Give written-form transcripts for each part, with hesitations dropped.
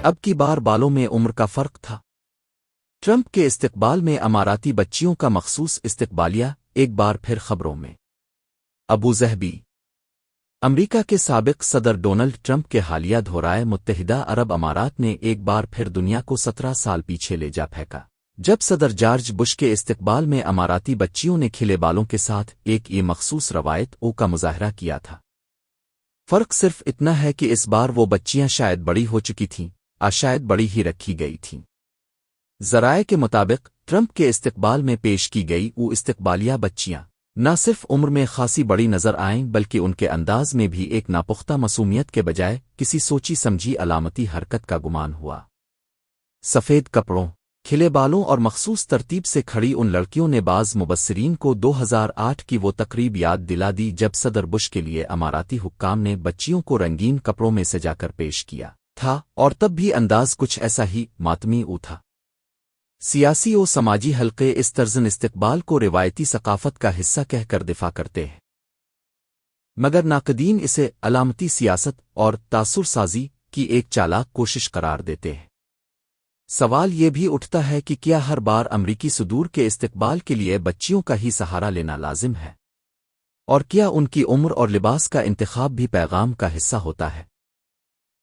اب کی بار بالوں میں عمر کا فرق تھا۔ ٹرمپ کے استقبال میں اماراتی بچیوں کا مخصوص استقبالیہ ایک بار پھر خبروں میں۔ ابو ظہبی امریکہ کے سابق صدر ڈونلڈ ٹرمپ کے حالیہ دورۂ متحدہ عرب امارات نے ایک بار پھر دنیا کو 17 سال پیچھے لے جا پھینکا، جب صدر جارج بش کے استقبال میں اماراتی بچیوں نے کھلے بالوں کے ساتھ ایک یہ مخصوص روایت کا مظاہرہ کیا تھا۔ فرق صرف اتنا ہے کہ اس بار وہ بچیاں شاید بڑی ہو چکی تھیں، شاید بڑی ہی رکھی گئی تھیں۔ ذرائع کے مطابق ٹرمپ کے استقبال میں پیش کی گئی وہ استقبالیہ بچیاں نہ صرف عمر میں خاصی بڑی نظر آئیں بلکہ ان کے انداز میں بھی ایک ناپختہ معصومیت کے بجائے کسی سوچی سمجھی علامتی حرکت کا گمان ہوا۔ سفید کپڑوں، کھلے بالوں اور مخصوص ترتیب سے کھڑی ان لڑکیوں نے بعض مبصرین کو 2008 کی وہ تقریب یاد دلا دی جب صدر بش کے لیے اماراتی حکام نے بچیوں کو رنگین کپڑوں میں سجا کر پیش کیا تھا، اور تب بھی انداز کچھ ایسا ہی ماتمی تھا۔ سیاسی و سماجی حلقے اس طرزن استقبال کو روایتی ثقافت کا حصہ کہہ کر دفاع کرتے ہیں، مگر ناقدین اسے علامتی سیاست اور تاثر سازی کی ایک چالاک کوشش قرار دیتے ہیں۔ سوال یہ بھی اٹھتا ہے کہ کیا ہر بار امریکی صدور کے استقبال کے لیے بچیوں کا ہی سہارا لینا لازم ہے؟ اور کیا ان کی عمر اور لباس کا انتخاب بھی پیغام کا حصہ ہوتا ہے؟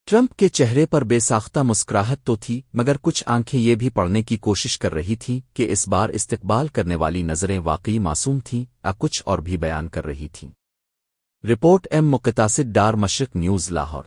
ٹرمپ کے چہرے پر بے ساختہ مسکراہٹ تو تھی، مگر کچھ آنکھیں یہ بھی پڑھنے کی کوشش کر رہی تھیں کہ اس بار استقبال کرنے والی نظریں واقعی معصوم تھیں یا کچھ اور بھی بیان کر رہی تھیں۔ رپورٹ مقتصد ڈار مشرق نیوز لاہور۔